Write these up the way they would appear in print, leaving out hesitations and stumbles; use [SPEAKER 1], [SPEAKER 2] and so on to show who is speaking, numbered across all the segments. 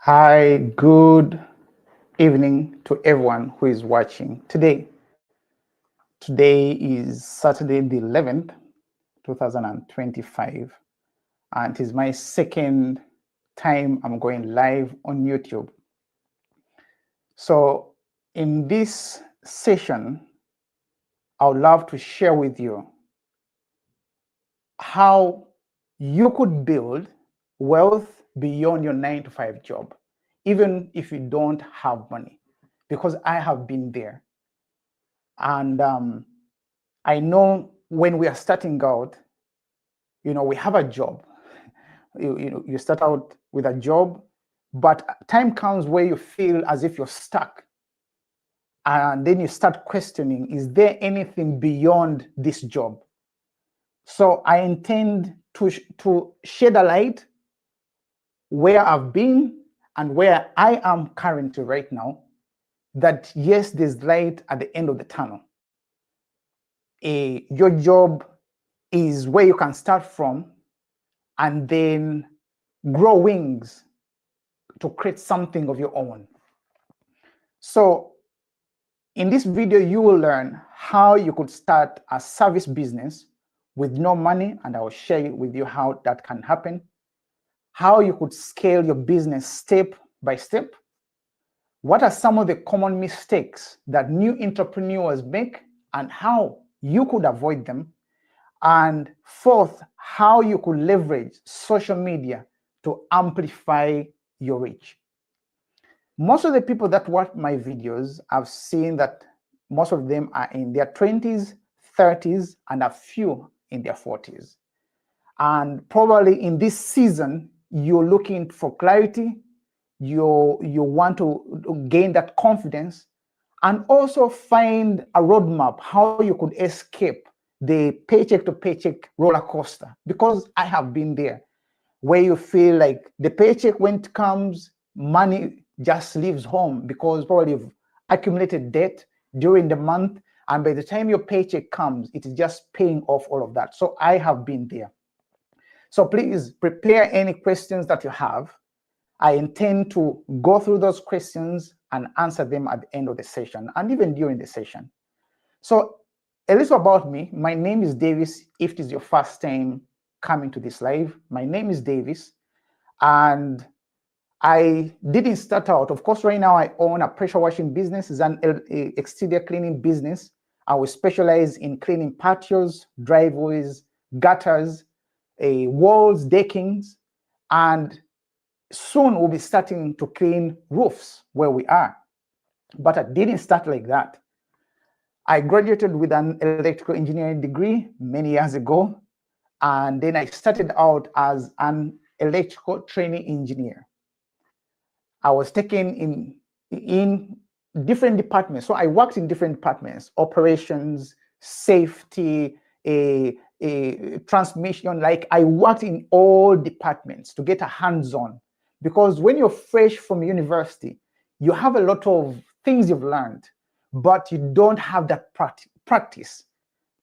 [SPEAKER 1] Hi, good evening to everyone who is watching today. Today is Saturday, the 11th, 2025, and it is my second time I'm going live on YouTube. So, in this session, I would love to share with you how you could build wealth beyond your 9 to 5 job, even if you don't have money, because I have been there. And I know when we are starting out, we have a job. You start out with a job, but time comes where you feel as if you're stuck. And then you start questioning, is there anything beyond this job? So I intend to shed a light where I've been and where I am currently right now, that yes, there's light at the end of the tunnel. Your job is where you can start from and then grow wings to create something of your own. So in this video, you will learn how you could start a service business with no money, and I will share with you how that can happen, how you could scale your business step by step, what are some of the common mistakes that new entrepreneurs make and how you could avoid them, and fourth, how you could leverage social media to amplify your reach. Most of the people that watch my videos, I've seen that most of them are in their 20s, 30s, and a few in their 40s. And probably in this season, you're looking for clarity, you want to gain that confidence, and also find a roadmap how you could escape the paycheck to paycheck roller coaster, because I have been there, where you feel like the paycheck, when it comes, money just leaves home because probably you've accumulated debt during the month, and by the time your paycheck comes, it is just paying off all of that. So I have been there. So please prepare any questions that you have. I intend to go through those questions and answer them at the end of the session and even during the session. So a little about me. My name is Davis. If it is your first time coming to this live, my name is Davis, and I didn't start out. Of course, right now I own a pressure washing business. It's an exterior cleaning business. I will specialize in cleaning patios, driveways, gutters, walls, deckings, and soon we'll be starting to clean roofs where we are. But I didn't start like that. I graduated with an electrical engineering degree many years ago, and then I started out as an electrical training engineer. I was taken in different departments. So I worked in different departments: operations, safety, a transmission. Like, I worked in all departments to get a hands-on, because when you're fresh from university, you have a lot of things you've learned, but you don't have that practice.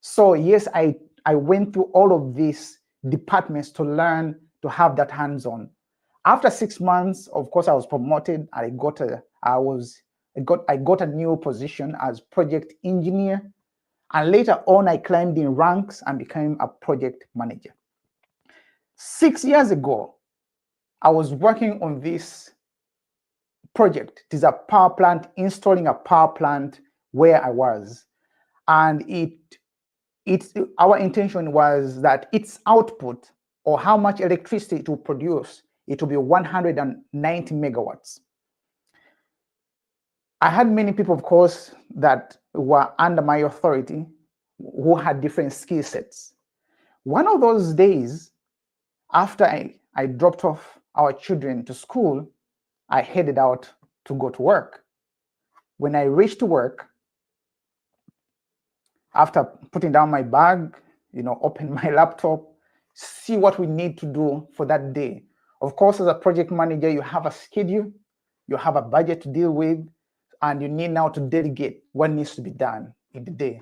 [SPEAKER 1] So yes, I went through all of these departments to learn, to have that hands-on. After 6 months, of course, I was promoted. I got a new position as project engineer, and later on, I climbed in ranks and became a project manager. 6 years ago, I was working on this project. It is a power plant, installing a power plant where I was, and our intention was that its output, or how much electricity it will produce, it will be 190 megawatts. I had many people, of course, that were under my authority who had different skill sets. One of those days, after I dropped off our children to school, I headed out to go to work. When I reached work, after putting down my bag, open my laptop, see what we need to do for that day. Of course, as a project manager, you have a schedule, you have a budget to deal with, and you need now to delegate what needs to be done in the day.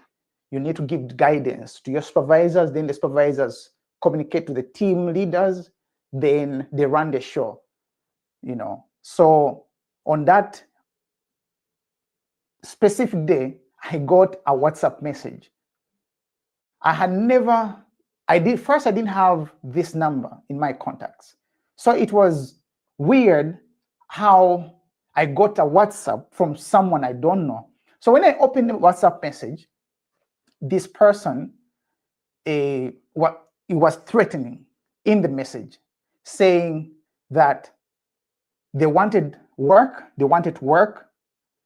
[SPEAKER 1] You need to give guidance to your supervisors, then the supervisors communicate to the team leaders, then they run the show. So on that specific day, I got a WhatsApp message. I didn't have this number in my contacts. So it was weird how I got a WhatsApp from someone I don't know. So when I opened the WhatsApp message, this person, it was threatening in the message, saying that they wanted to work,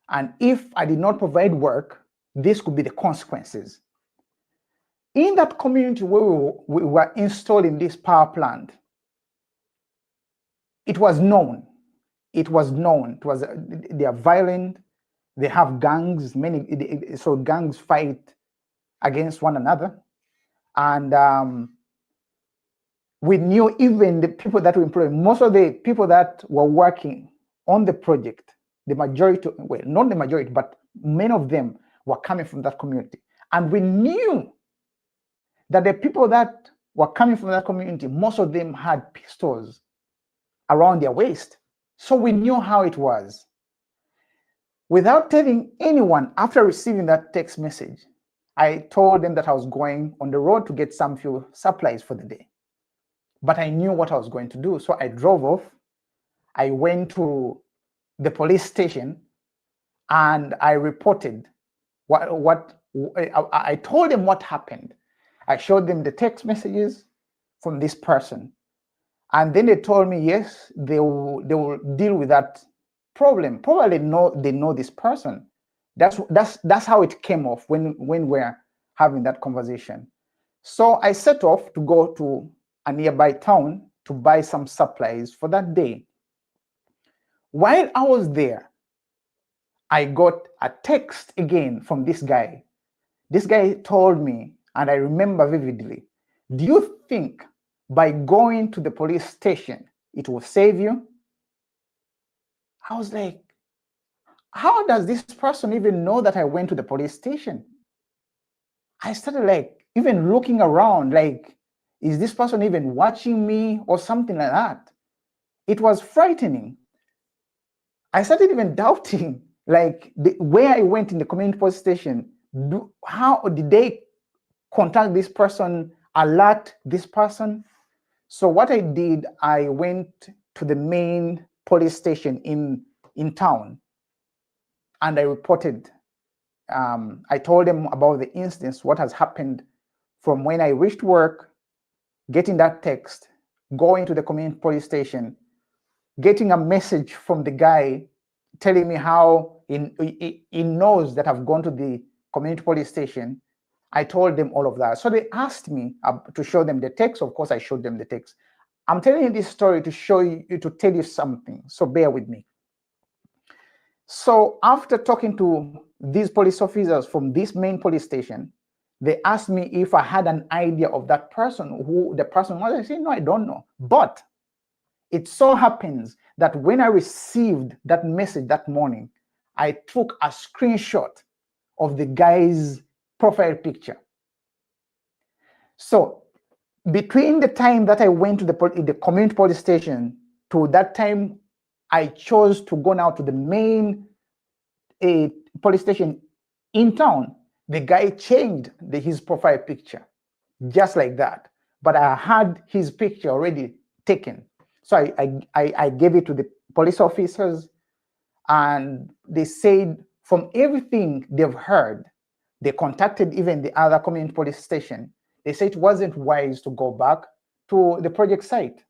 [SPEAKER 1] and if I did not provide work, this could be the consequences. In that community where we were installing this power plant, it was known. They are violent. They have gangs. So gangs fight against one another, and we knew even the people that we employed. Most of the people that were working on the project, the majority, well, not the majority, but many of them were coming from that community, and we knew that the people that were coming from that community, most of them had pistols around their waist. So we knew how it was. Without telling anyone, after receiving that text message, I told them that I was going on the road to get some few supplies for the day. But I knew what I was going to do. So I drove off. I went to the police station and I reported I told them what happened. I showed them the text messages from this person. And then they told me, yes, they will deal with that problem. Probably they know this person. That's how it came off when we're having that conversation. So I set off to go to a nearby town to buy some supplies for that day. While I was there, I got a text again from this guy. This guy told me, and I remember vividly, do you think by going to the police station, it will save you? I was like, how does this person even know that I went to the police station? I started like even looking around, like, is this person even watching me or something like that? It was frightening. I started even doubting, like, where I went in the community police station, how did they contact this person, alert this person? So what I did, I went to the main police station in town, and I reported. I told them about the instance, what has happened from when I reached work, getting that text, going to the community police station, getting a message from the guy telling me how he knows that I've gone to the community police station. I told them all of that. So they asked me to show them the text. Of course, I showed them the text. I'm telling you this story to show you, to tell you something. So bear with me. So after talking to these police officers from this main police station, they asked me if I had an idea of that person, who the person was. I said, no, I don't know. But it so happens that when I received that message that morning, I took a screenshot of the guy's profile picture. So between the time that I went to the community police station to that time I chose to go now to the main police station in town, the guy changed his profile picture just like that. But I had his picture already taken. So I gave it to the police officers, and they said from everything they've heard, they contacted even the other community police station. They said it wasn't wise to go back to the project site.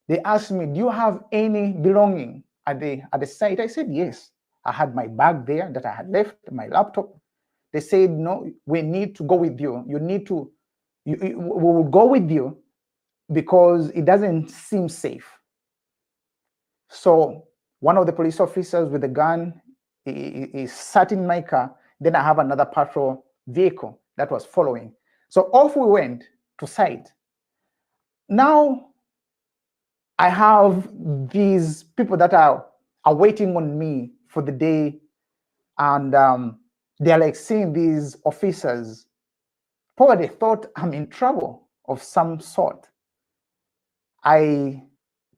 [SPEAKER 1] They asked me, do you have any belonging at the site? I said, yes. I had my bag there that I had left, my laptop. They said, no, we need to go with you. We will go with you because it doesn't seem safe. So one of the police officers with a gun is sat in my car. Then I have another patrol vehicle that was following. So off we went to site. Now I have these people that are waiting on me for the day, and they're like seeing these officers. Probably thought I'm in trouble of some sort. I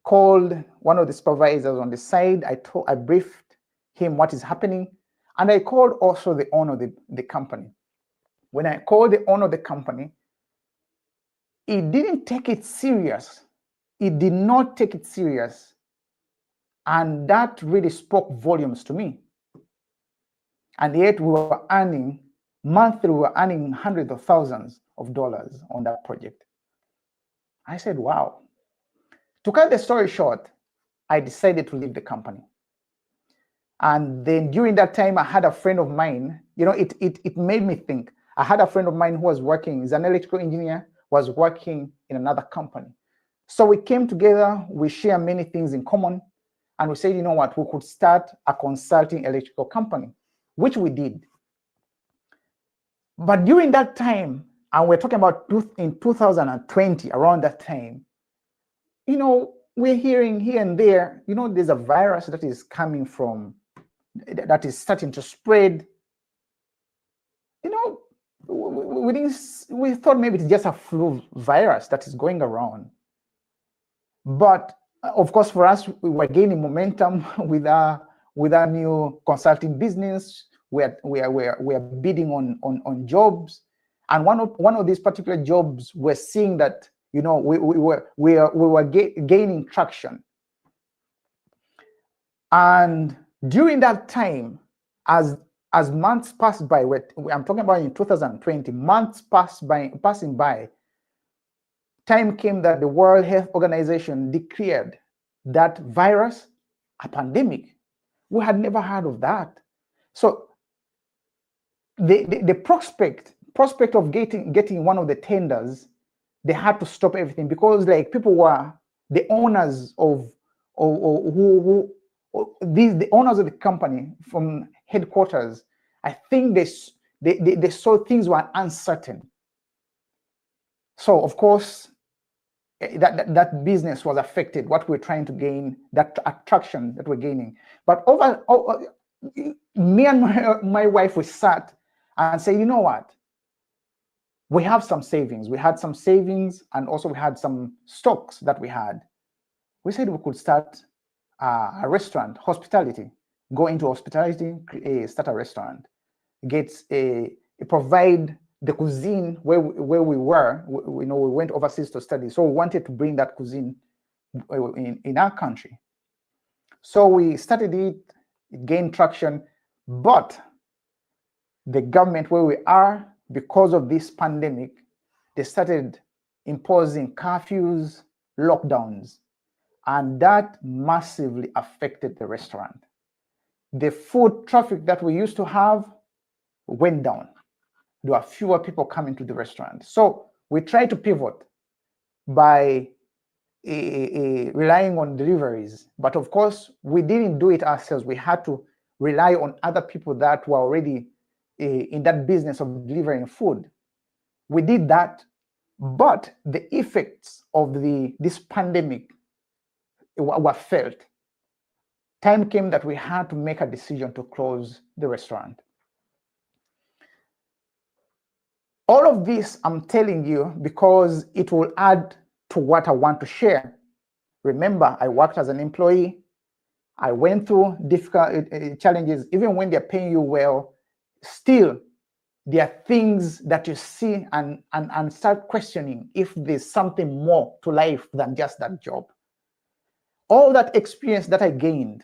[SPEAKER 1] called one of the supervisors on the side. I briefed him what is happening, and I called also the owner of the company. When I called the owner of the company, he didn't take it serious. He did not take it serious. And that really spoke volumes to me. And yet we were earning, monthly, we were earning hundreds of thousands of dollars on that project. I said, wow. To cut the story short, I decided to leave the company. And then during that time, I had a friend of mine, it made me think. I had a friend of mine who was working, he's an electrical engineer, was working in another company. So we came together, we share many things in common, and we said, you know what, we could start a consulting electrical company, which we did. But during that time, and we're talking about in 2020, around that time, we're hearing here and there, there's a virus that is coming from, that is starting to spread. We thought maybe it's just a flu virus that is going around. But of course, for us, we were gaining momentum with our new consulting business. We are bidding on jobs, and one of these particular jobs, we're seeing that we were gaining traction. And during that time, as months passed by, I'm talking about in 2020, months passing by, time came that the World Health Organization declared that virus a pandemic. We had never heard of that. So the prospect of getting one of the tenders, they had to stop everything, because like people were the owners of the owners of the company from headquarters. I think they saw things were uncertain. So of course, that business was affected, what we're trying to gain, that attraction that we're gaining. But me and my wife, we sat and said, you know what? We have some savings. We had some savings, and also we had some stocks that we had. We said we could start a restaurant, hospitality, go into hospitality, start a restaurant, provide the cuisine where we were. We went overseas to study, so we wanted to bring that cuisine in our country. So we started it gained traction, but the government where we are, because of this pandemic, they started imposing curfews, lockdowns, and that massively affected the restaurant. The foot traffic that we used to have went down. There were fewer people coming to the restaurant. So we tried to pivot by relying on deliveries. But of course, we didn't do it ourselves. We had to rely on other people that were already in that business of delivering food. We did that, but the effects of this pandemic were felt. Time came that we had to make a decision to close the restaurant. All of this I'm telling you because it will add to what I want to share. Remember, I worked as an employee. I went through difficult challenges. Even when they're paying you well, still there are things that you see and start questioning if there's something more to life than just that job. All that experience that I gained,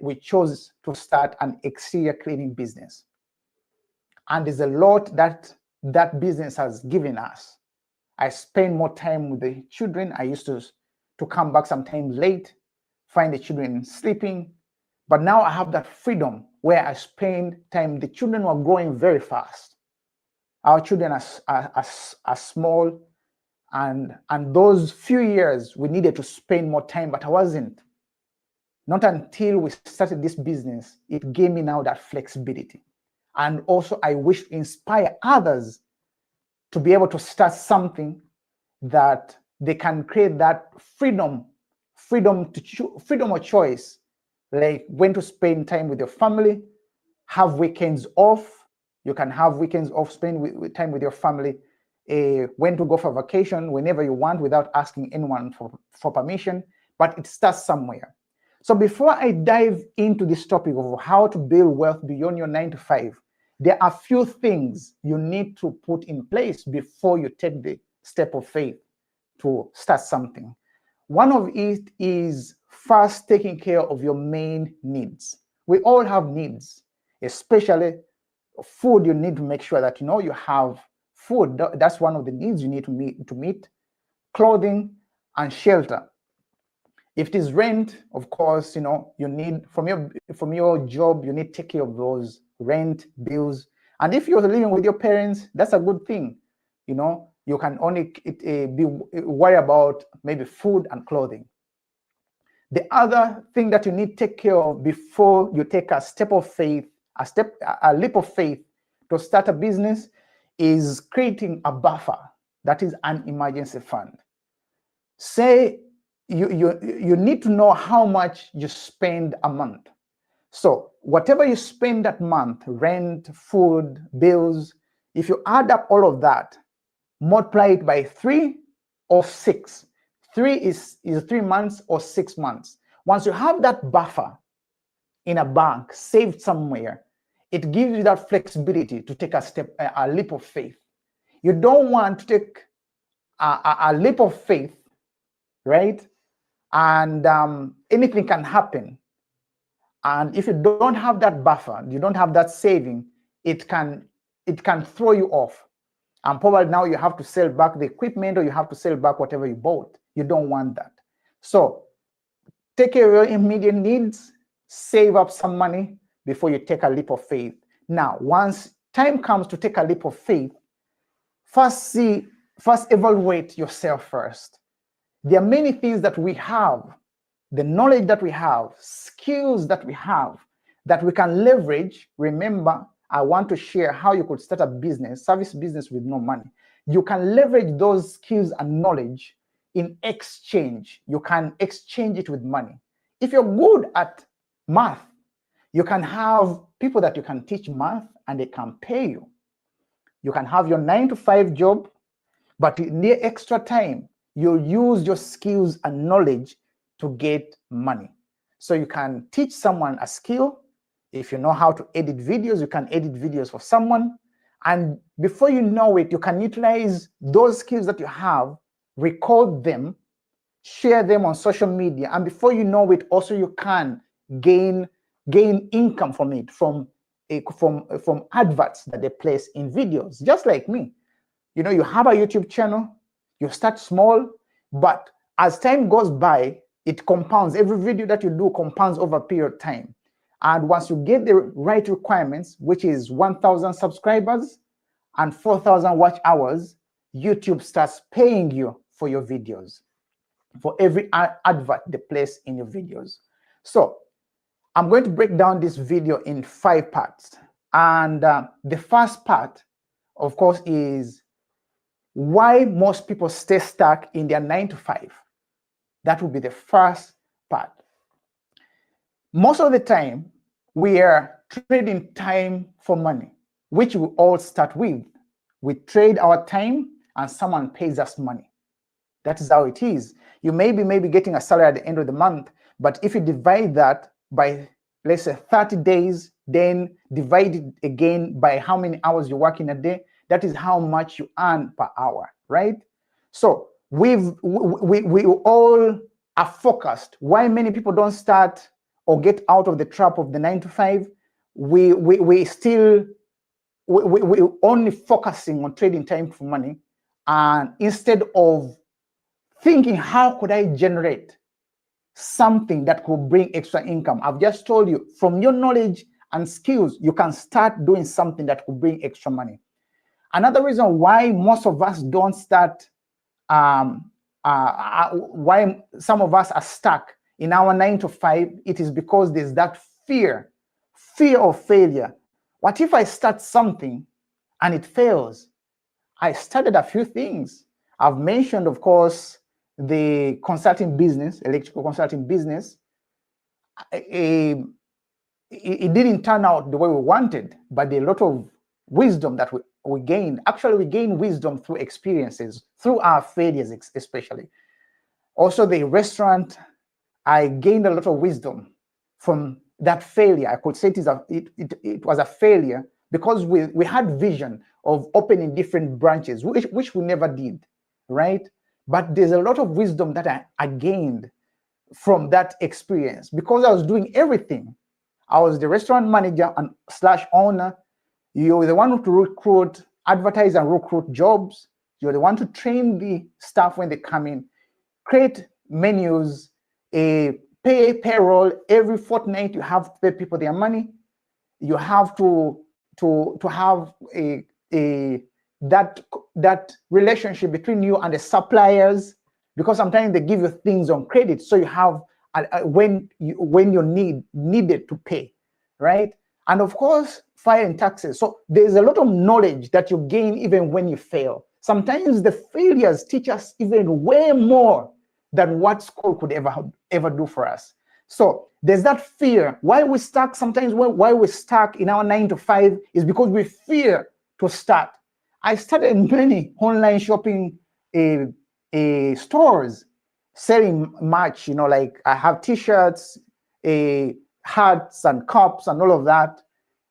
[SPEAKER 1] we chose to start an exterior cleaning business. And there's a lot that business has given us. I spend more time with the children. I used to come back sometimes late, find the children sleeping. But now I have that freedom where I spend time. The children were growing very fast. Our children are small. And those few years, we needed to spend more time, but I wasn't. Not until we started this business, it gave me now that flexibility. And also, I wish to inspire others to be able to start something that they can create that freedom of choice, like when to spend time with your family, have weekends off. You can have weekends off, spend time with your family, when to go for vacation whenever you want without asking anyone for permission. but it starts somewhere. So before I dive into this topic of how to build wealth beyond your 9 to 5, there are a few things you need to put in place before you take the step of faith to start something. One of it is first taking care of your main needs. We all have needs, especially food. You need to make sure that you have food. That's one of the needs you need to meet. Clothing and shelter. If it is rent, of course, you need from your job, you need to take care of those rent bills. And if you're living with your parents, that's a good thing. You can only be worried about maybe food and clothing. The other thing that you need to take care of before you take a step of faith, a leap of faith to start a business, is creating a buffer, that is an emergency fund. Say you need to know how much you spend a month. So whatever you spend that month, rent, food, bills, if you add up all of that, multiply it by 3 or 6. 3 is 3 months or 6 months. Once you have that buffer in a bank saved somewhere, it gives you that flexibility to take a leap of faith. You don't want to take a leap of faith, right? And anything can happen. And if you don't have that buffer, you don't have that saving, it can throw you off. And probably now you have to sell back the equipment, or you have to sell back whatever you bought. You don't want that. So take care of your immediate needs, save up some money before you take a leap of faith. Now, once time comes to take a leap of faith, first evaluate yourself first. There are many things that we have, the knowledge that we have, skills that we have, that we can leverage. Remember, I want to share how you could start a business, service business with no money. You can leverage those skills and knowledge in exchange. You can exchange it with money. If you're good at math, you can have people that you can teach math and they can pay you. You can have your 9 to 5 job, but in the extra time, you use your skills and knowledge to get money. So you can teach someone a skill. If you know how to edit videos, you can edit videos for someone. And before you know it, you can utilize those skills that you have, record them, share them on social media. And before you know it, also you can gain income from it, from adverts that they place in videos, just like me. You have a YouTube channel, you start small, but as time goes by, it compounds. Every video that you do compounds over a period of time. And once you get the right requirements, which is 1,000 subscribers and 4,000 watch hours, YouTube starts paying you for your videos, for every advert they place in your videos. So I'm going to break down this video in 5 parts. And the first part, of course, is why most people stay stuck in their 9 to 5. That will be the first part. Most of the time, we are trading time for money, which we all start with. We trade our time and someone pays us money. That is how it is. You may be getting a salary at the end of the month, but if you divide that by, let's say, 30 days, then divide it again by how many hours you work in a day, that is how much you earn per hour, right? So we all are focused. Why many people don't start or get out of the trap of the 9 to 5? We only focusing on trading time for money, and instead of thinking, how could I generate something that could bring extra income? I've just told you, from your knowledge and skills, you can start doing something that could bring extra money. Another reason why most of us don't start, why some of us are stuck in our 9 to 5, it is because there's that fear of failure. What if I start something and it fails? I started a few things. I've mentioned, of course, the consulting business, electrical consulting business. It didn't turn out the way we wanted, but a lot of wisdom that we gained. Actually, we gain wisdom through experiences, through our failures especially. Also, the restaurant I gained a lot of wisdom from that failure. I could say it was a failure because we had vision of opening different branches, which we never did, right? But there's a lot of wisdom that I gained from that experience because I was doing everything. I was the restaurant manager and slash owner. You're the one to recruit, advertise and recruit jobs. You're the one to train the staff when they come in, create menus, pay payroll every fortnight. You have to pay people their money. You have to have that relationship between you and the suppliers, because sometimes they give you things on credit, so you have when you needed to pay, right? And of course, filing taxes. So there's a lot of knowledge that you gain even when you fail. Sometimes the failures teach us even way more than what school could ever do for us. So there's that fear. Why we stuck sometimes, why we're stuck in our 9 to 5 is because we fear to start. I started many online shopping stores selling merch, like I have t-shirts, hats and cups and all of that.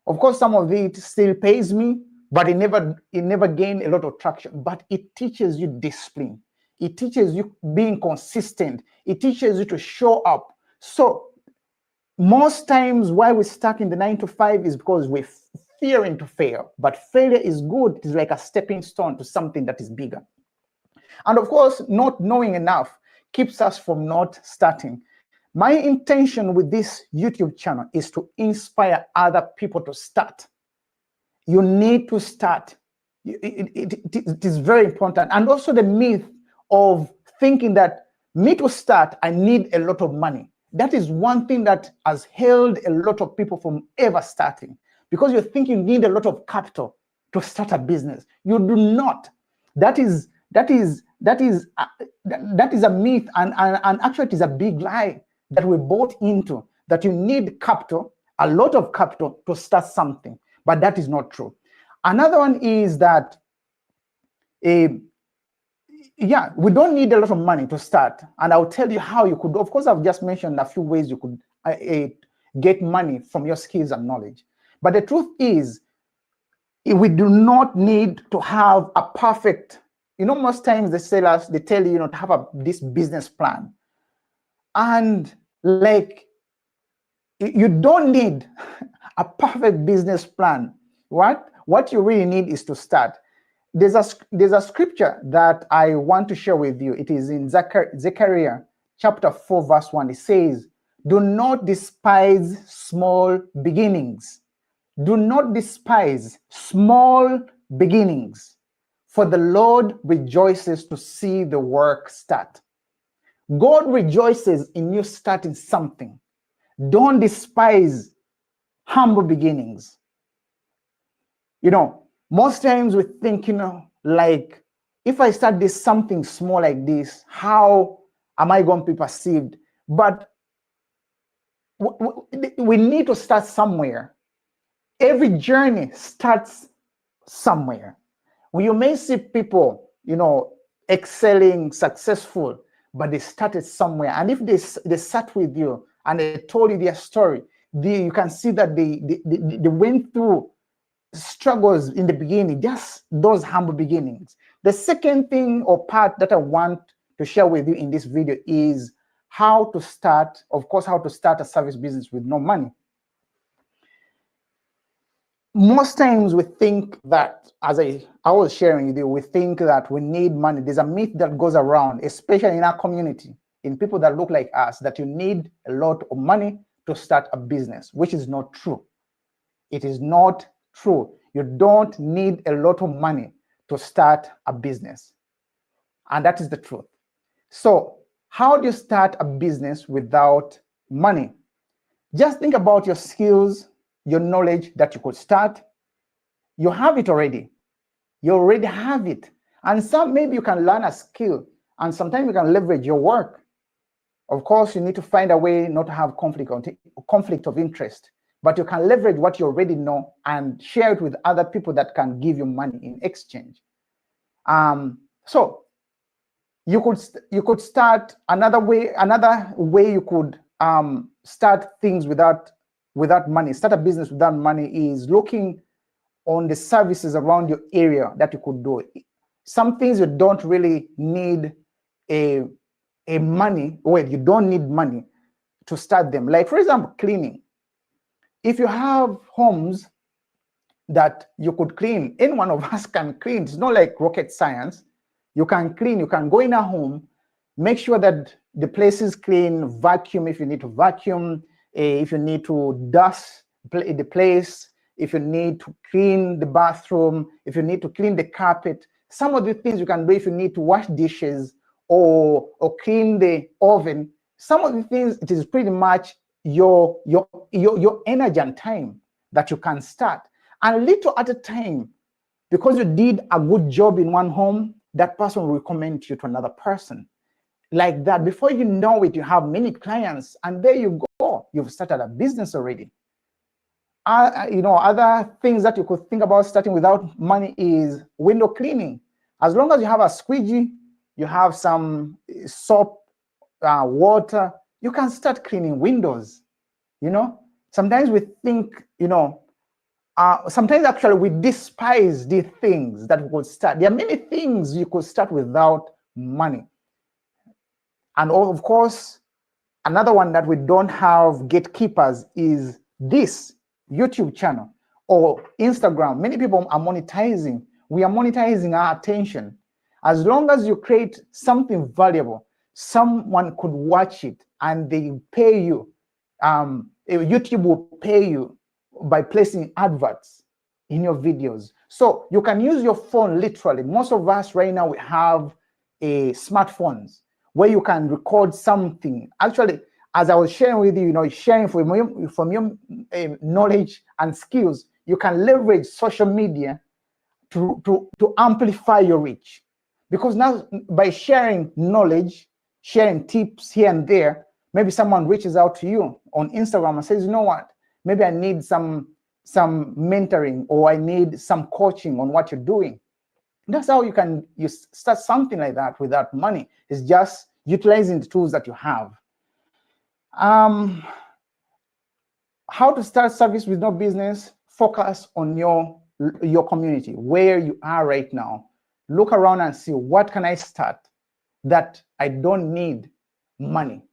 [SPEAKER 1] Of course, some of it still pays me, but it never gained a lot of traction. But it teaches you discipline. It teaches you being consistent. It teaches you to show up. So most times why we're stuck in the 9 to 5 is because we're fearing to fail. But failure is good. It's like a stepping stone to something that is bigger. And of course, not knowing enough keeps us from not starting. My intention with this YouTube channel is to inspire other people to start. You need to start. It is very important. And also the myth of thinking that me to start, I need a lot of money. That is one thing that has held a lot of people from ever starting, because you think you need a lot of capital to start a business. You do not. That is a myth, and actually it is a big lie that we bought into, that you need capital, a lot of capital to start something. But that is not true. Another one is that yeah, we don't need a lot of money to start. And I'll tell you how you could. Of course, I've just mentioned a few ways you could get money from your skills and knowledge. But the truth is, we do not need to have a perfect, most times they tell you, to have this business plan. And like, you don't need a perfect business plan. What you really need is to start. There's a scripture that I want to share with you. It is in Zechariah chapter 4, verse 1. It says, "Do not despise small beginnings. Do not despise small beginnings, for the Lord rejoices to see the work start." God rejoices in you starting something. Don't despise humble beginnings. Most times we think, like, if I start something small like this, how am I going to be perceived? But we need to start somewhere. Every journey starts somewhere. You may see people, excelling, successful, but they started somewhere. And if they sat with you and they told you their story, you can see that they went through struggles in the beginning, just those humble beginnings. The second thing or part that I want to share with you in this video is how to start a service business with no money. Most times we think that, as I was sharing with you, we think that we need money. There's a myth that goes around, especially in our community, in people that look like us, that you need a lot of money to start a business, which is not true. It is not true. You don't need a lot of money to start a business. And that is the truth. So how do you start a business without money? Just think about your skills, your knowledge that you could start. You have it already. You already have it. And maybe you can learn a skill, and sometimes you can leverage your work. Of course, you need to find a way not to have conflict of interest, but you can leverage what you already know and share it with other people that can give you money in exchange. So you could start another way. Another way you could start things without money, start a business without money, is looking on the services around your area that you could do. Some things you don't really need a money, well, you don't need money to start them. Like, for example, cleaning. If you have homes that you could clean, any one of us can clean. It's not like rocket science. You can clean, you can go in a home, make sure that the place is clean, vacuum if you need to vacuum, if you need to dust the place, if you need to clean the bathroom, if you need to clean the carpet. Some of the things you can do if you need to wash dishes or clean the oven. Some of the things, it is pretty much your energy and time that you can start. And little at a time, because you did a good job in one home, that person will recommend you to another person. Like that, before you know it, you have many clients, and there you go, you've started a business already. Other things that you could think about starting without money is window cleaning. As long as you have a squeegee, you have some soap, water, you can start cleaning windows. Sometimes we think, sometimes actually we despise the things that we could start. There are many things you could start without money. And of course, another one that we don't have gatekeepers is this YouTube channel or Instagram. Many people are monetizing. We are monetizing our attention. As long as you create something valuable, someone could watch it and they pay you. YouTube will pay you by placing adverts in your videos. So you can use your phone literally. Most of us right now, we have smartphones where you can record something. Actually, as I was sharing with you, sharing from your knowledge and skills, you can leverage social media to amplify your reach. Because now, by sharing knowledge, sharing tips here and there, maybe someone reaches out to you on Instagram and says, you know what, maybe I need some mentoring, or I need some coaching on what you're doing. That's how you start something like that without money. It's just utilizing the tools that you have. How to start service with no business? Focus on your community, where you are right now. Look around and see, what can I start that I don't need money?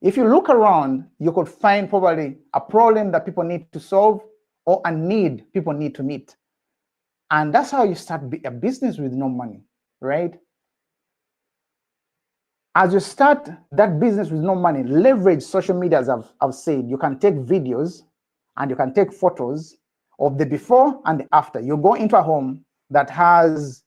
[SPEAKER 1] If you look around, you could find probably a problem that people need to solve or a need people need to meet. And that's how you start a business with no money, right? As you start that business with no money, leverage social media, as I've said. You can take videos and you can take photos of the before and the after. You go into a home that has,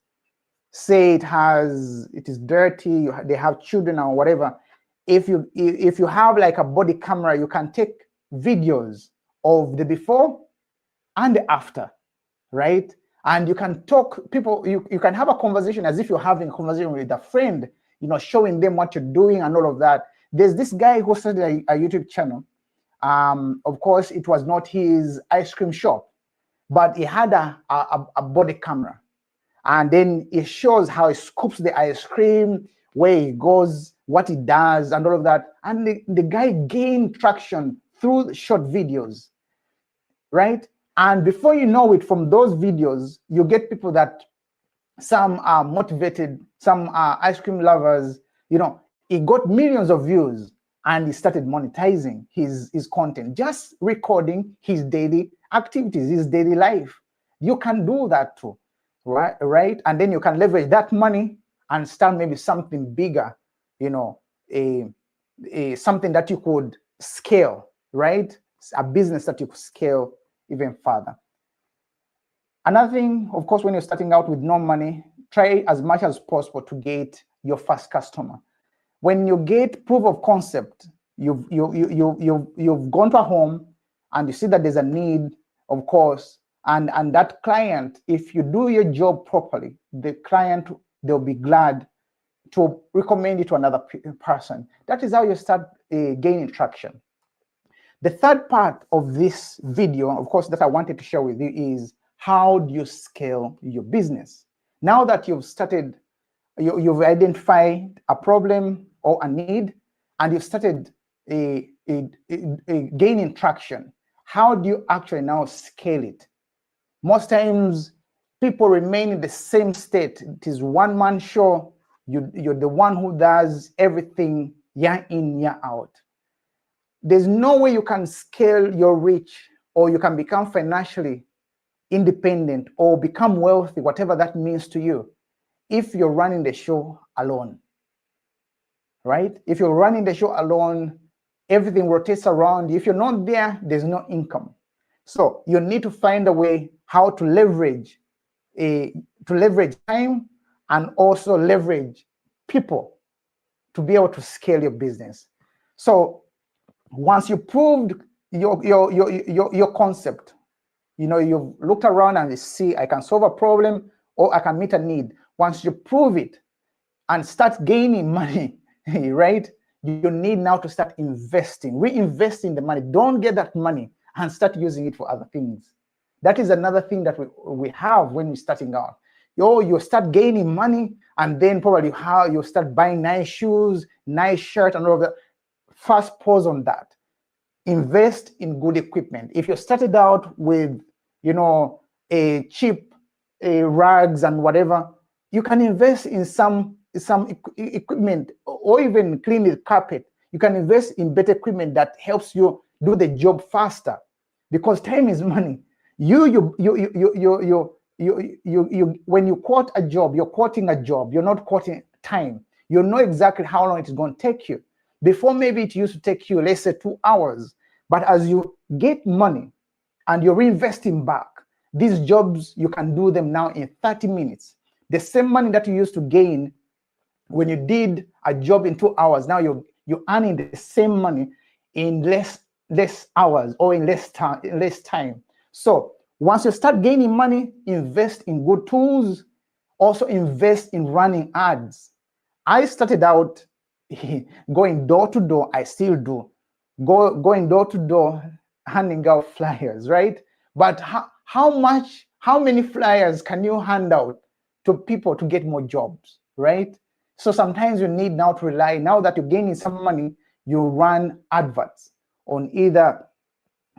[SPEAKER 1] say it is dirty, they have children or whatever. If you have like a body camera, you can take videos of the before and the after, right? And you can talk, you can have a conversation as if you're having a conversation with a friend, showing them what you're doing and all of that. There's this guy who started a YouTube channel. Of course, it was not his ice cream shop, but he had a body camera. And then it shows how he scoops the ice cream, where he goes, what he does, and all of that. And the guy gained traction through short videos, right? And before you know it, from those videos, you get people that, some are motivated, some are ice cream lovers. He got millions of views, and he started monetizing his content, just recording his daily activities, his daily life. You can do that too, right? And then you can leverage that money and start maybe something bigger, something that you could scale, right? A business that you could scale even further. Another thing, of course, when you're starting out with no money, try as much as possible to get your first customer. When you get proof of concept, you've gone to a home and you see that there's a need, of course, and that client, if you do your job properly, the client, they'll be glad to recommend you to another person. That is how you start gaining traction. The third part of this video, of course, that I wanted to share with you is, how do you scale your business? Now that you've started you've identified a problem or a need, and you've started gaining traction. How do you actually now scale it? Most times, people remain in the same state. It is one-man show. You're the one who does everything year in, year out. There's no way you can scale your reach, or you can become financially independent or become wealthy, whatever that means to you, if you're running the show alone, right? If you're running the show alone, everything rotates around you. If you're not there, there's no income. So you need to find a way how to leverage time, and also leverage people to be able to scale your business. So once you proved your concept, you've looked around and you see, I can solve a problem or I can meet a need. Once you prove it and start gaining money, right? You need now to start investing, reinvesting the money. Don't get that money and start using it for other things. That is another thing that we have when we're starting out. You start gaining money, and then probably you start buying nice shoes, nice shirt, and all of that. First, pause on that. Invest in good equipment. If you started out with, a cheap rags and whatever, you can invest in some equipment, or even clean the carpet. You can invest in better equipment that helps you do the job faster, because time is money. When you quote a job, you're quoting a job. You're not quoting time. You know exactly how long it is going to take you. Before, maybe it used to take you, let's say, 2 hours. But as you get money and you're reinvesting back, these jobs, you can do them now in 30 minutes. The same money that you used to gain when you did a job in 2 hours, now you're earning the same money in less hours, or in less time. So once you start gaining money, invest in good tools. Also invest in running ads. I started out going door to door. I still do. Going door to door, handing out flyers, right? But how many flyers can you hand out to people to get more jobs, right? So sometimes you need now to rely, now that you're gaining some money, you run adverts on either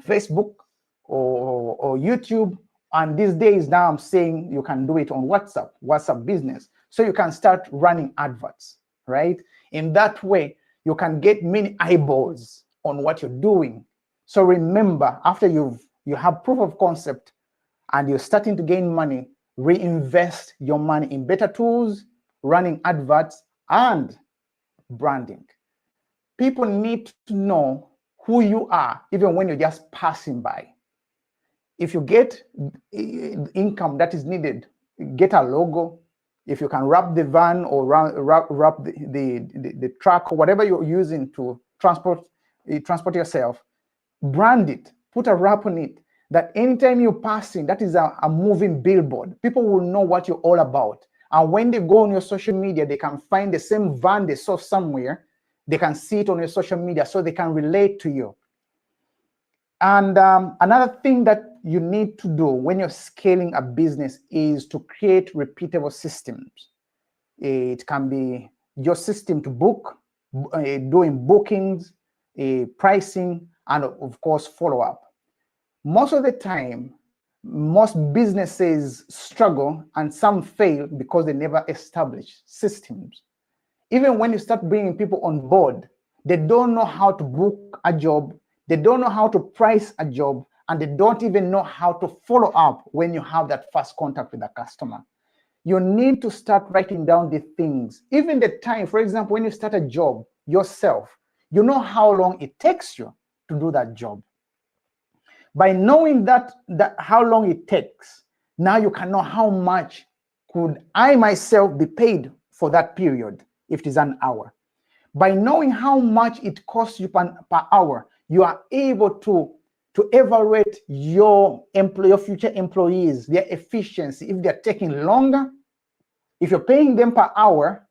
[SPEAKER 1] Facebook or YouTube. And these days now I'm saying you can do it on WhatsApp Business. So you can start running adverts, right? In that way, you can get many eyeballs on what you're doing. So remember, after you have proof of concept and you're starting to gain money, reinvest your money in better tools, running adverts, and branding. People need to know who you are, even when you're just passing by. If you get income that is needed, get a logo. If you can wrap the van or wrap the truck or whatever you're using to transport yourself, brand it, put a wrap on it, that anytime you're passing, that is a moving billboard. People will know what you're all about. And when they go on your social media, they can find the same van they saw somewhere. They can see it on your social media, so they can relate to you. And another thing that you need to do when you're scaling a business is to create repeatable systems. It can be your system to book, doing bookings, pricing, and of course, follow-up. Most of the time, most businesses struggle and some fail because they never establish systems. Even when you start bringing people on board, they don't know how to book a job, they don't know how to price a job, and they don't even know how to follow up when you have that first contact with a customer. You need to start writing down the things. Even the time, for example, when you start a job yourself, you know how long it takes you to do that job. By knowing that how long it takes, now you can know how much could I myself be paid for that period if it is an hour. By knowing how much it costs you per hour, you are able to evaluate your future employees, their efficiency, if they're taking longer, if you're paying them per hour,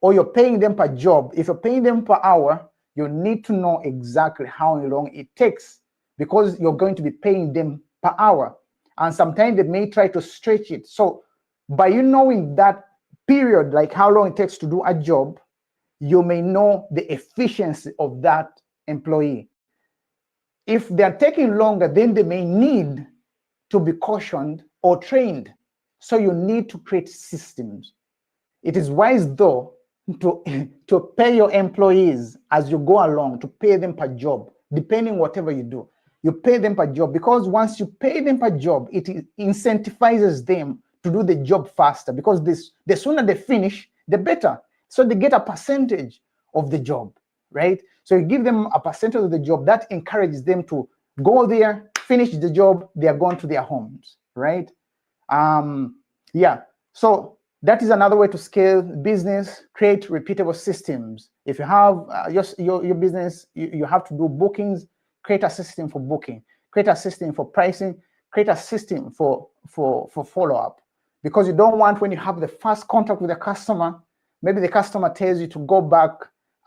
[SPEAKER 1] or you're paying them per job. If you're paying them per hour, you need to know exactly how long it takes, because you're going to be paying them per hour. And sometimes they may try to stretch it. So by you knowing that period, like how long it takes to do a job, you may know the efficiency of that employee. If they're taking longer, then they may need to be cautioned or trained. So you need to create systems. It is wise, though, to pay your employees as you go along, to pay them per job, depending whatever you do. You pay them per job, because once you pay them per job, it incentivizes them to do the job faster, because the sooner they finish, the better. So they get a percentage of the job, right? So you give them a percentage of the job, that encourages them to go there, finish the job, they are going to their homes, right? Yeah, so that is another way to scale business. Create repeatable systems. If you have your business, you have to do bookings, create a system for booking, create a system for pricing, create a system for follow-up. Because you don't want, when you have the first contact with the customer, maybe the customer tells you to go back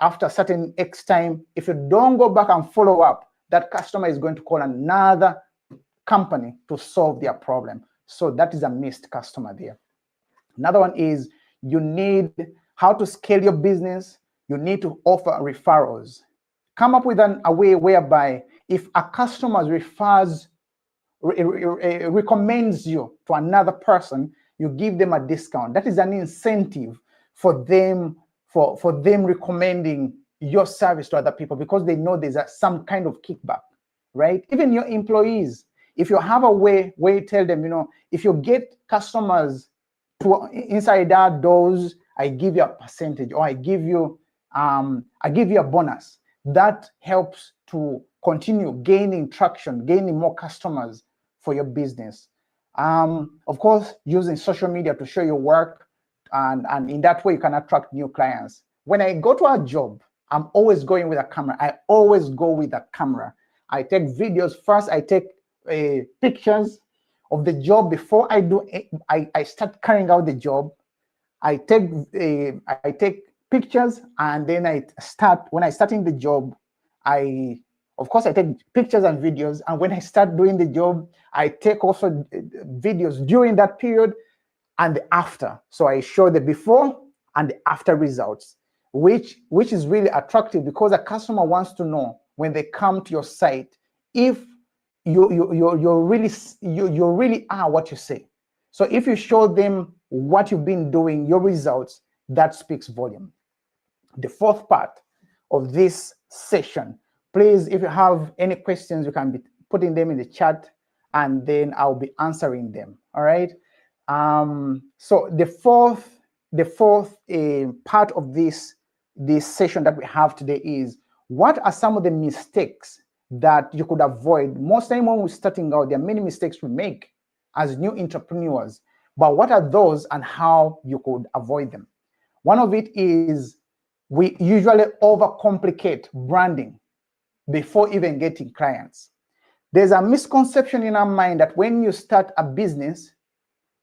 [SPEAKER 1] after a certain X time. If you don't go back and follow up, that customer is going to call another company to solve their problem. So that is a missed customer there. Another one is, you need how to scale your business. You need to offer referrals. Come up with a way whereby if a customer recommends you to another person, you give them a discount. That is an incentive for them, for them recommending your service to other people, because they know there's some kind of kickback, right? Even your employees, if you have a way where you tell them, if you get customers to inside our doors, I give you a percentage, or I give you a bonus. That helps to continue gaining traction, gaining more customers for your business. Of course, using social media to show your work, and in that way you can attract new clients. When I go to a job, I'm always going with a camera. I always go with a camera. I take videos first. I take pictures of the job before I start carrying out the job. I take pictures, and then when I start in the job, of course I take pictures and videos, and when I start doing the job, I take also videos during that period and the after. So I show the before and the after results, which is really attractive, because a customer wants to know when they come to your site if you really are what you say. So if you show them what you've been doing, your results, that speaks volume. The fourth part of this session, please, if you have any questions, you can be putting them in the chat, and then I'll be answering them. All right. So the fourth part of this session that we have today is, what are some of the mistakes that you could avoid? Most time when we're starting out, there are many mistakes we make as new entrepreneurs, but what are those and how you could avoid them? One of it is, we usually overcomplicate branding before even getting clients. There's a misconception in our mind that when you start a business,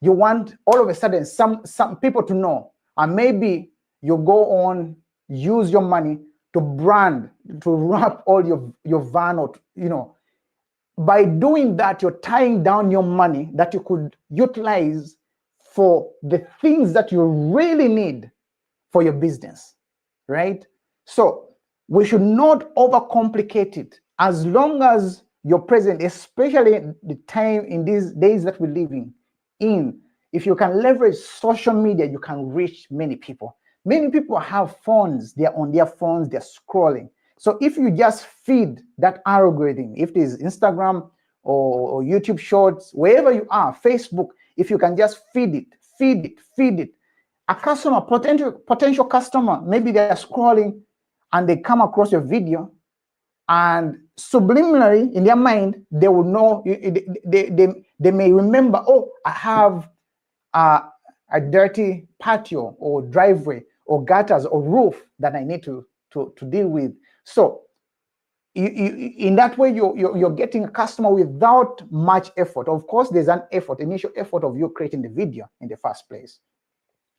[SPEAKER 1] you want all of a sudden some people to know, and maybe you go on, use your money to brand, to wrap all your van, or by doing that, you're tying down your money that you could utilize for the things that you really need for your business, right? So we should not overcomplicate it. As long as you're present, especially the time in these days that we're living in, if you can leverage social media, you can reach many people. Many people have phones, they're on their phones, they're scrolling. So if you just feed that algorithm, if it is Instagram or YouTube Shorts, wherever you are, Facebook, if you can just feed it, a customer, potential customer, maybe they're scrolling and they come across your video, and subliminally in their mind, they will know, they may remember, oh, I have a dirty patio or driveway or gutters or roof that I need to deal with. So in that way, you're getting a customer without much effort. Of course, there's an initial effort of you creating the video in the first place.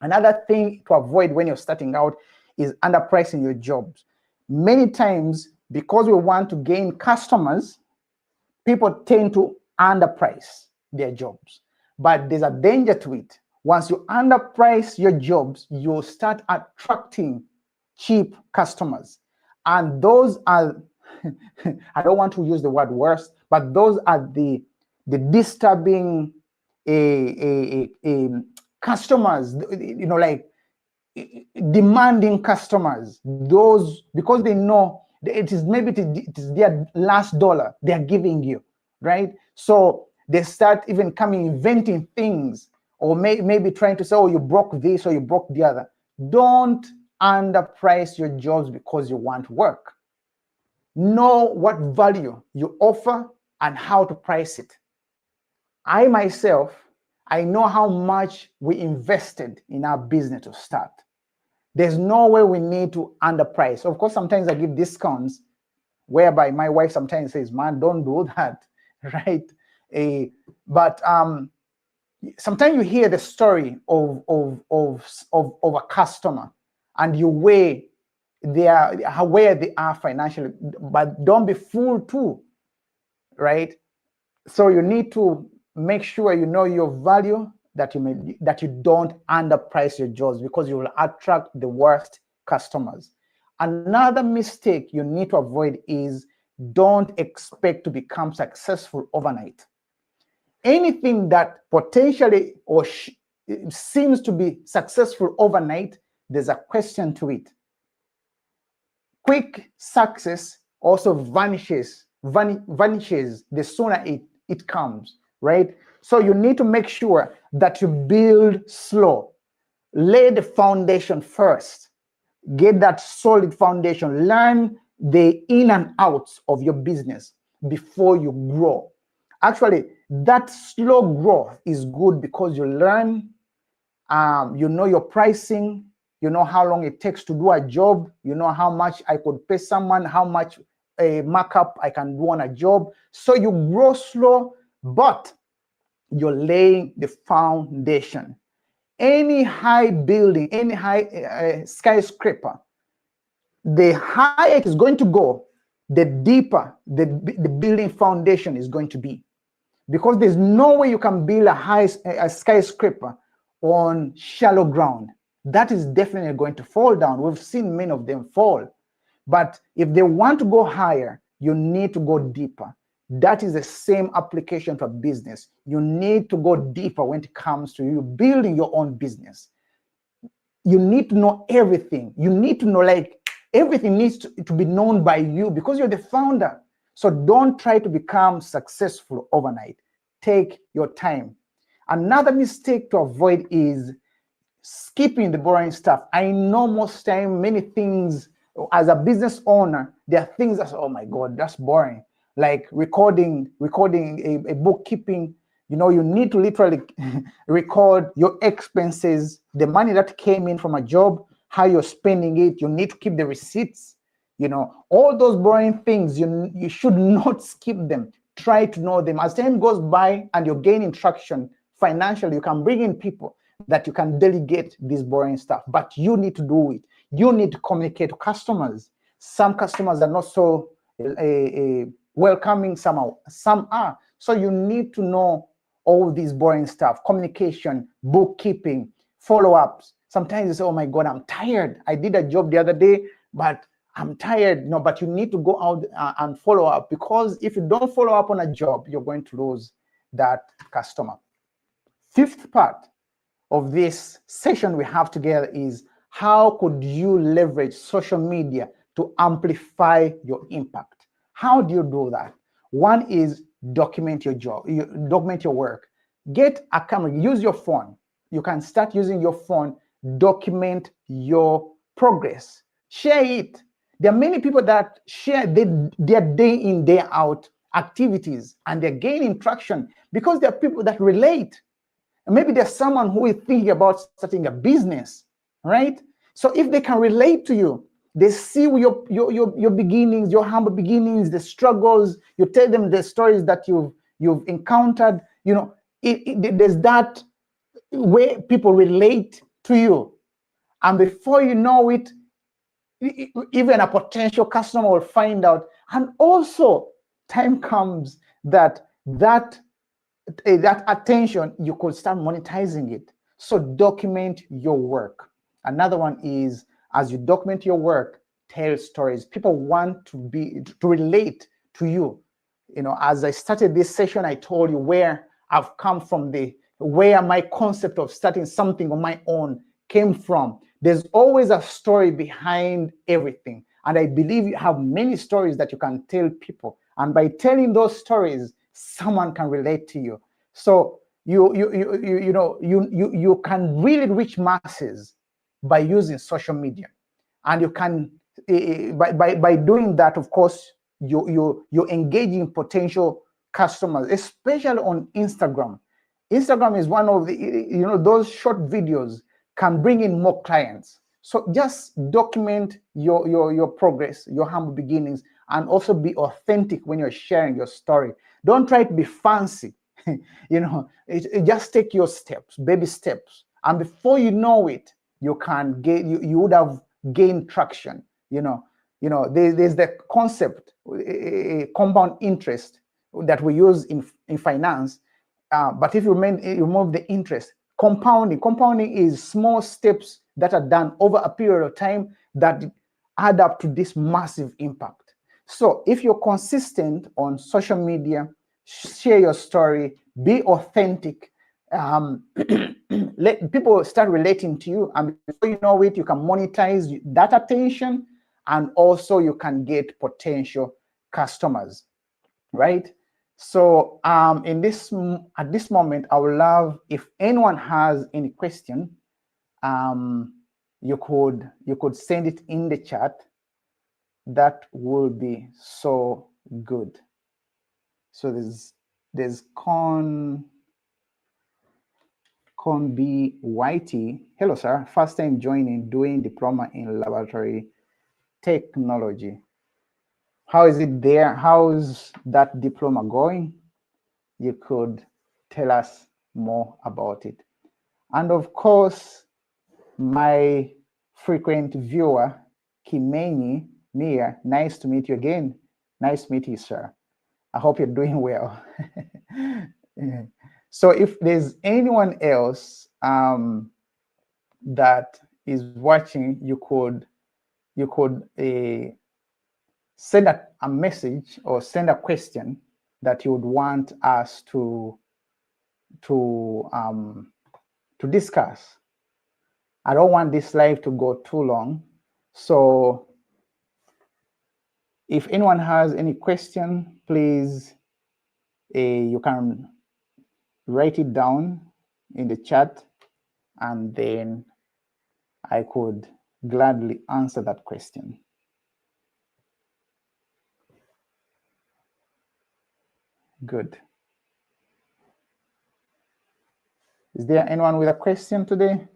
[SPEAKER 1] Another thing to avoid when you're starting out is underpricing your jobs. Many times, because we want to gain customers, people tend to underprice their jobs. But there's a danger to it. Once you underprice your jobs, you'll start attracting cheap customers. And those are, I don't want to use the word worst, but those are the disturbing customers, like demanding customers. Those, because they know it is maybe it is their last dollar they're giving you, right? So they start even coming inventing things, or maybe trying to say, oh, you broke this or you broke the other. Don't underprice your jobs because you want work. Know what value you offer and how to price it. I myself, I know how much we invested in our business to start. There's no way we need to underprice. Of course, sometimes I give discounts, whereby my wife sometimes says, man, don't do that, right? But sometimes you hear the story of a customer and you weigh where they are financially, but don't be fooled too, right? So you need to make sure you know your value, that you don't underprice your jobs, because you will attract the worst customers. Another mistake you need to avoid is don't expect to become successful overnight. Anything that potentially or seems to be successful overnight, there's a question to it. Quick success also vanishes the sooner it comes, right? So you need to make sure that you build slow. Lay the foundation first. Get that solid foundation. Learn the in and outs of your business before you grow. Actually, that slow growth is good because you learn, you know your pricing, you know how long it takes to do a job, you know how much I could pay someone, how much a markup I can do on a job. So you grow slow, but you're laying the foundation. Any high building, any high skyscraper, the higher it is going to go, the deeper the building foundation is going to be. Because there's no way you can build a skyscraper on shallow ground. That is definitely going to fall down. We've seen many of them fall. But if they want to go higher, you need to go deeper. That is the same application for business. You need to go deeper when it comes to you building your own business. You need to know everything. You need to know, like, everything needs to be known by you because you're the founder. So don't try to become successful overnight. Take your time. Another mistake to avoid is skipping the boring stuff. I know most time, many things, as a business owner, there are things that, oh my God, that's boring. Like recording a bookkeeping. You know, you need to literally record your expenses, the money that came in from a job, how you're spending it. You need to keep the receipts. You know, all those boring things, you should not skip them. Try to know them. As time goes by and you're gaining traction financially, you can bring in people that you can delegate this boring stuff, but you need to do it. You need to communicate to customers. Some customers are not so welcoming, some are. So you need to know all this boring stuff: communication, bookkeeping, follow-ups. Sometimes you say, oh my God, I'm tired. I did a job the other day, but I'm tired. No, but you need to go out and follow up, because if you don't follow up on a job, you're going to lose that customer. Fifth part of this session we have together is how could you leverage social media to amplify your impact? How do you do that? One is document your job, document your work. Get a camera, use your phone. You can start using your phone, document your progress, share it. There are many people that share their day in, day out activities, and they're gaining traction because there are people that relate. And maybe there's someone who is thinking about starting a business, right? So if they can relate to you, they see your beginnings, your humble beginnings, the struggles. You tell them the stories that you've encountered. You know, there's that way people relate to you, and before you know it, even a potential customer will find out. And also, time comes that attention, you could start monetizing it. So document your work. Another one is, as you document your work, tell stories. People want to relate to you. You know, as I started this session, I told you where I've come from, where my concept of starting something on my own came from. There's always a story behind everything. And I believe you have many stories that you can tell people. And by telling those stories, someone can relate to you. So you can really reach masses by using social media. And you can, by doing that, of course, you're engaging potential customers, especially on Instagram. Instagram is one of the, those short videos can bring in more clients. So just document your progress, your humble beginnings, and also be authentic when you're sharing your story. Don't try to be fancy. Just take your steps, baby steps, and before you know it, you can get you would have gained traction. There's the concept, compound interest, that we use in finance. But if you remove the interest, compounding is small steps that are done over a period of time that add up to this massive impact. So if you're consistent on social media, share your story, be authentic, let people start relating to you, and before you know it, you can monetize that attention, and also you can get potential customers, right? So at this moment, I would love if anyone has any question, you could send it in the chat. That would be so good. So there's Con B Whitey. Hello, sir. First time joining, doing diploma in laboratory technology. How is it there? How's that diploma going? You could tell us more about it. And of course, my frequent viewer, Kimeni Nia, nice to meet you again. Nice to meet you, sir. I hope you're doing well. So if there's anyone else that is watching, you could send a message or send a question that you would want us to discuss. I don't want this live to go too long, so if anyone has any question, please, you can write it down in the chat, and then I could gladly answer that question. Good. Is there anyone with a question today?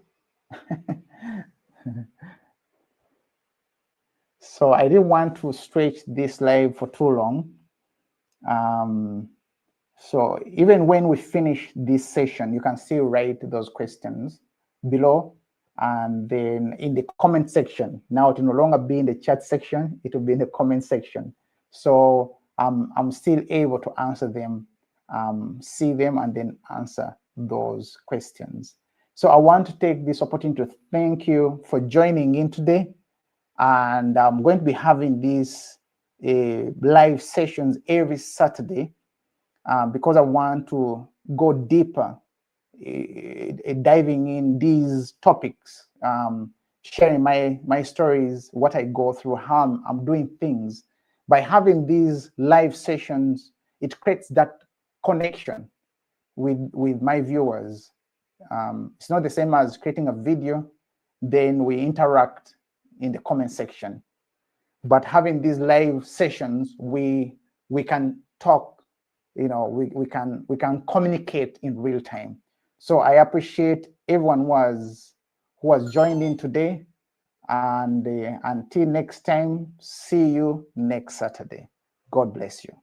[SPEAKER 1] So I didn't want to stretch this live for too long. So even when we finish this session, you can still write those questions below, and then in the comment section. Now it will no longer be in the chat section, it will be in the comment section. So I'm still able to answer them, see them, and then answer those questions. So I want to take this opportunity to thank you for joining in today. And I'm going to be having these live sessions every Saturday because I want to go deeper, diving in these topics, sharing my stories, what I go through, how I'm doing things. By having these live sessions, it creates that connection with my viewers. It's not the same as creating a video, then we interact in the comment section. But having these live sessions, we can talk, we can communicate in real time. So I appreciate everyone who has joined in today, and until next time, see you next Saturday. God bless you.